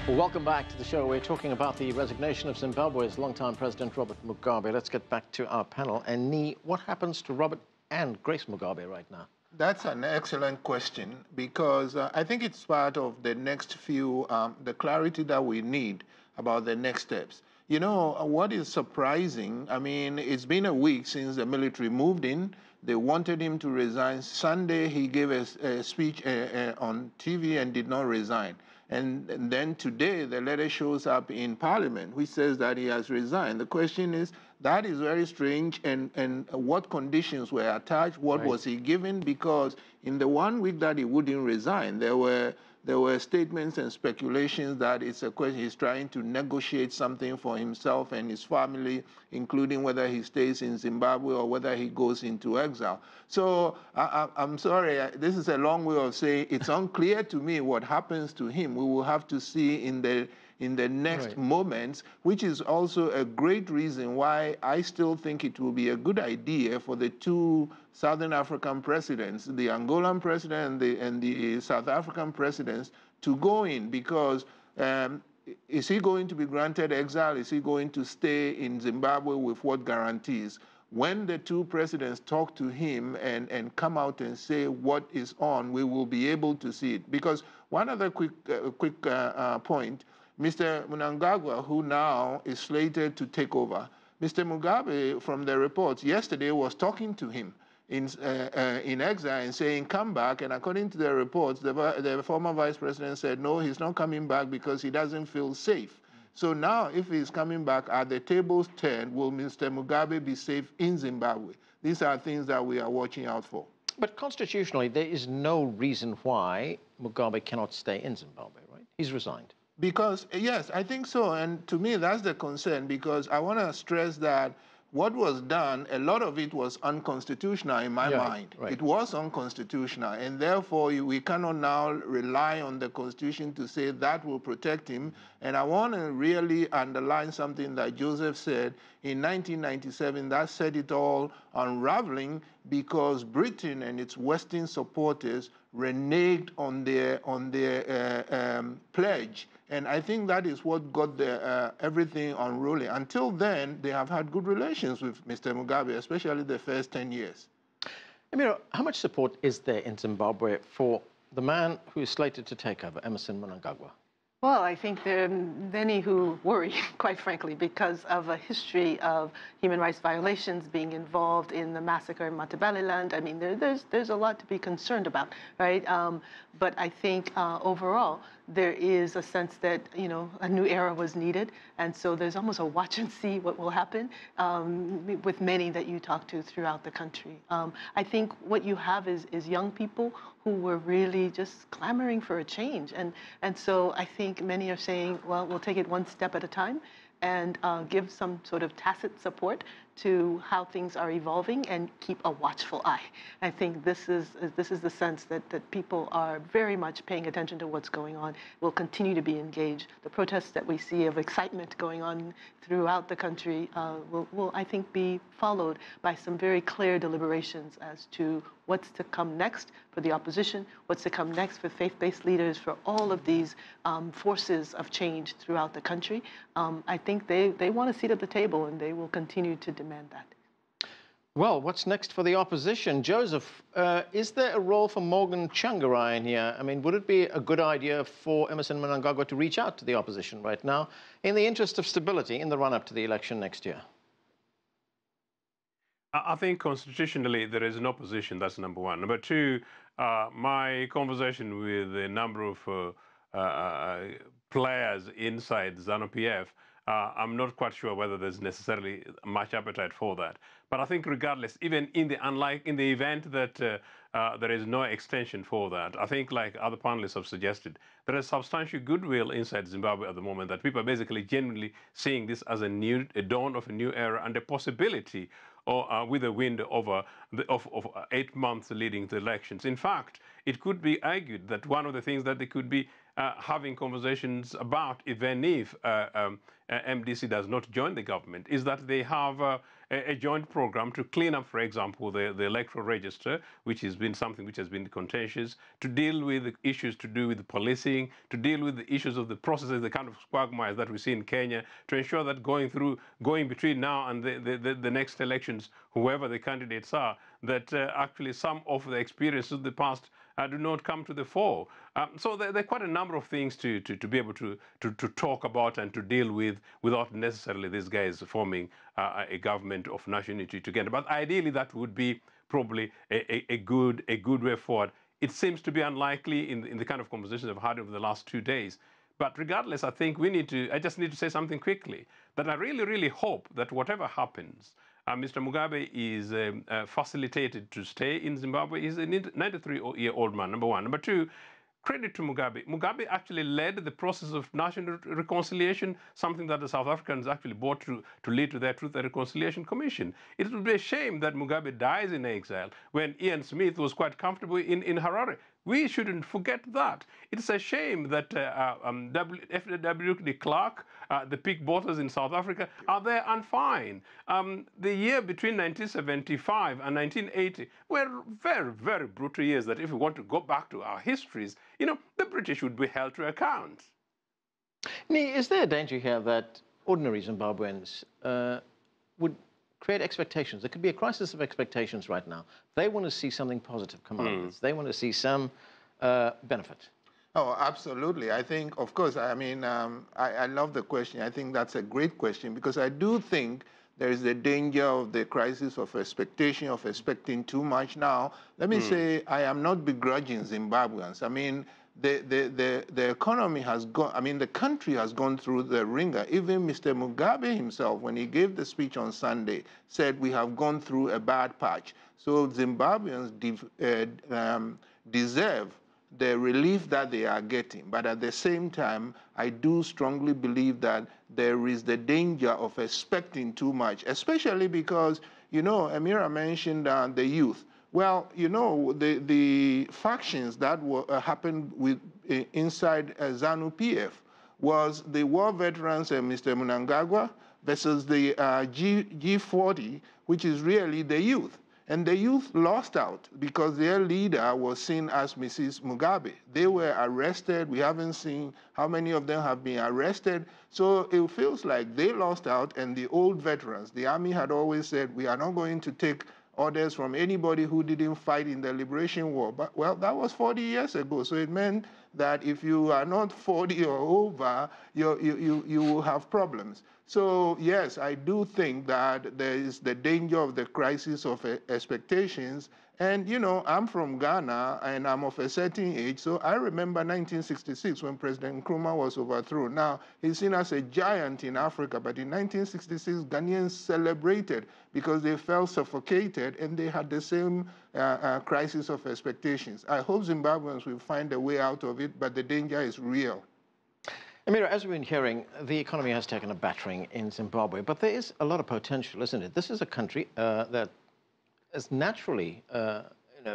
Well, welcome back to the show. We're talking about the resignation of Zimbabwe's longtime President Robert Mugabe. Let's get back to our panel. And Nii, what happens to Robert and Grace Mugabe right now? That's an excellent question because I think it's part of the next few, the clarity that we need about the next steps. You know, what is surprising, I mean, it's been a week since the military moved in. They wanted him to resign. Sunday, he gave a speech on TV and did not resign. And then today, the letter shows up in Parliament, which says that he has resigned. The question is, that is very strange, and what conditions were attached? What was he given? Because in the 1 week that he wouldn't resign, there were statements and speculations that it's a question he's trying to negotiate something for himself and his family, including whether he stays in Zimbabwe or whether he goes into exile. So I'm sorry, this is a long way of saying it's unclear to me what happens to him. We will have to see in the next moments, which is also a great reason why I still think it will be a good idea for the two Southern African presidents, the Angolan president and the South African presidents, to go in, because is he going to be granted exile? Is he going to stay in Zimbabwe with what guarantees? When the two presidents talk to him and come out and say what is on, we will be able to see it. Because one other quick point, Mr. Mnangagwa, who now is slated to take over, Mr. Mugabe, from the reports yesterday, was talking to him in exile and saying, come back. And according to the reports, the former vice president said, no, he's not coming back because he doesn't feel safe. So now, if he's coming back, are the tables turned? Will Mr. Mugabe be safe in Zimbabwe? These are things that we are watching out for. But constitutionally, there is no reason why Mugabe cannot stay in Zimbabwe, right? He's resigned. Because, yes, I think so. And to me, that's the concern, because I want to stress that what was done, a lot of it was unconstitutional in my mind. It was unconstitutional, and therefore we cannot now rely on the Constitution to say that will protect him. And I want to really underline something that Joseph said in 1997, that set it all unraveling, because Britain and its Western supporters reneged on their pledge. And I think that is what got everything unrolling. Until then, they have had good relations with Mr. Mugabe, especially the first 10 years. Emira, how much support is there in Zimbabwe for the man who is slated to take over, Emmerson Mnangagwa? Well, I think there are many who worry, quite frankly, because of a history of human rights violations being involved in the massacre in Matabeleland. I mean, there's a lot to be concerned about, right? But I think overall, there is a sense that, you know, a new era was needed. And so there's almost a watch and see what will happen with many that you talk to throughout the country. I think what you have is young people who were really just clamoring for a change. And so I think many are saying, well, we'll take it one step at a time and give some sort of tacit support to how things are evolving and keep a watchful eye. I think this is the sense that people are very much paying attention to what's going on, will continue to be engaged. The protests that we see of excitement going on throughout the country will, I think, be followed by some very clear deliberations as to what's to come next for the opposition, what's to come next for faith-based leaders, for all of these forces of change throughout the country. I think they want a seat at the table, and they will continue to demand that. Well, what's next for the opposition? Joseph, is there a role for Morgan Tsvangirai in here? I mean, would it be a good idea for Emmerson Mnangagwa to reach out to the opposition right now in the interest of stability in the run-up to the election next year? I think constitutionally there is an opposition, that's number one. Number two, my conversation with a number of players inside ZANU-PF, I'm not quite sure whether there's necessarily much appetite for that. But I think regardless, even in the event that there is no extension for that, I think, like other panelists have suggested, there is substantial goodwill inside Zimbabwe at the moment, that people are basically genuinely seeing this as a dawn of a new era and a possibility with a window of 8 months leading to elections. In fact, it could be argued that one of the things that they could be having conversations about, even if MDC does not join the government, is that they have a joint program to clean up, for example, the electoral register, which has been something which has been contentious, to deal with the issues to do with policing, to deal with the issues of the processes, the kind of quagmires that we see in Kenya, to ensure that going between now and the next elections, whoever the candidates are, that actually some of the experiences of the past do not come to the fore. So there are quite a number of things to be able to talk about and to deal with without necessarily these guys forming a government of national unity together. But ideally, that would be probably a good way forward. It seems to be unlikely in the kind of conversations I've had over the last 2 days. But regardless, I think I just need to say something quickly, that I really, really hope that whatever happens, Mr. Mugabe is facilitated to stay in Zimbabwe. He's a 93-year-old man, number one. Number two, credit to Mugabe. Mugabe actually led the process of national reconciliation, something that the South Africans actually brought to lead to their Truth and Reconciliation Commission. It would be a shame that Mugabe dies in exile when Ian Smith was quite comfortable in Harare. We shouldn't forget that. It's a shame that W. de Klerk, the pig bosses in South Africa, are there and fine. The year between 1975 and 1980 were very, very brutal years that if we want to go back to our histories, the British would be held to account. Nii, is there a danger here that ordinary Zimbabweans would create expectations? There could be a crisis of expectations right now. They want to see something positive come out of this. They want to see some benefit. Oh, absolutely. I think, of course, I mean, I love the question. I think that's a great question because I do think there is the danger of the crisis of expectation, of expecting too much now. Let me say, I am not begrudging Zimbabweans. I mean, the economy has gone, I mean, the country has gone through the ringer. Even Mr. Mugabe himself, when he gave the speech on Sunday, said we have gone through a bad patch. So Zimbabweans deserve the relief that they are getting. But at the same time, I do strongly believe that there is the danger of expecting too much, especially because, Emira mentioned the youth. Well, the factions that happened inside ZANU-PF was the war veterans, Mr. Mnangagwa, versus the G40, which is really the youth. And the youth lost out because their leader was seen as Mrs. Mugabe. They were arrested. We haven't seen how many of them have been arrested. So it feels like they lost out, and the old veterans, the army had always said, we are not going to take orders from anybody who didn't fight in the liberation war. But, well, that was 40 years ago. So it meant that if you are not 40 or over, you will have problems. So, yes, I do think that there is the danger of the crisis of expectations. And, I'm from Ghana, and I'm of a certain age. So I remember 1966 when President Nkrumah was overthrown. Now, he's seen as a giant in Africa. But in 1966, Ghanaians celebrated because they felt suffocated, and they had the same crisis of expectations. I hope Zimbabweans will find a way out of it, but the danger is real. Emira, as we've been hearing, the economy has taken a battering in Zimbabwe, but there is a lot of potential, isn't it? This is a country that is naturally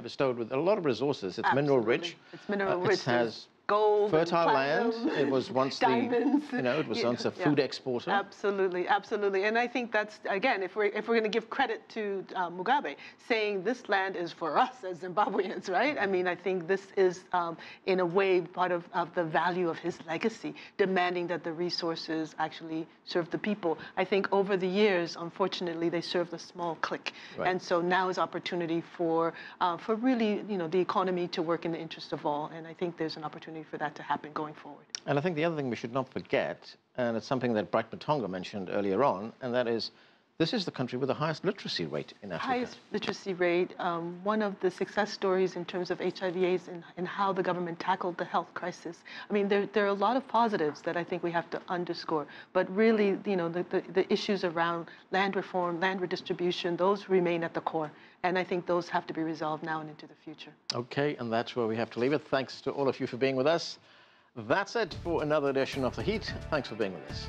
bestowed with a lot of resources. It's mineral rich. It's mineral rich. It has gold, fertile land. It was once diamonds. it was once a food exporter. Absolutely, absolutely. And I think that's, again, if we're going to give credit to Mugabe, saying this land is for us as Zimbabweans, right? I mean, I think this is, in a way, part of the value of his legacy, demanding that the resources actually serve the people. I think over the years, unfortunately, they served a small clique. Right. And so now is opportunity for really, the economy to work in the interest of all. And I think there's an opportunity for that to happen going forward. And I think the other thing we should not forget, and it's something that Bright Matonga mentioned earlier on, and that is, this is the country with the highest literacy rate in Africa. Highest literacy rate. One of the success stories in terms of HIV/AIDS and how the government tackled the health crisis. I mean, there are a lot of positives that I think we have to underscore. But really, the issues around land reform, land redistribution, those remain at the core. And I think those have to be resolved now and into the future. Okay, and that's where we have to leave it. Thanks to all of you for being with us. That's it for another edition of The Heat. Thanks for being with us.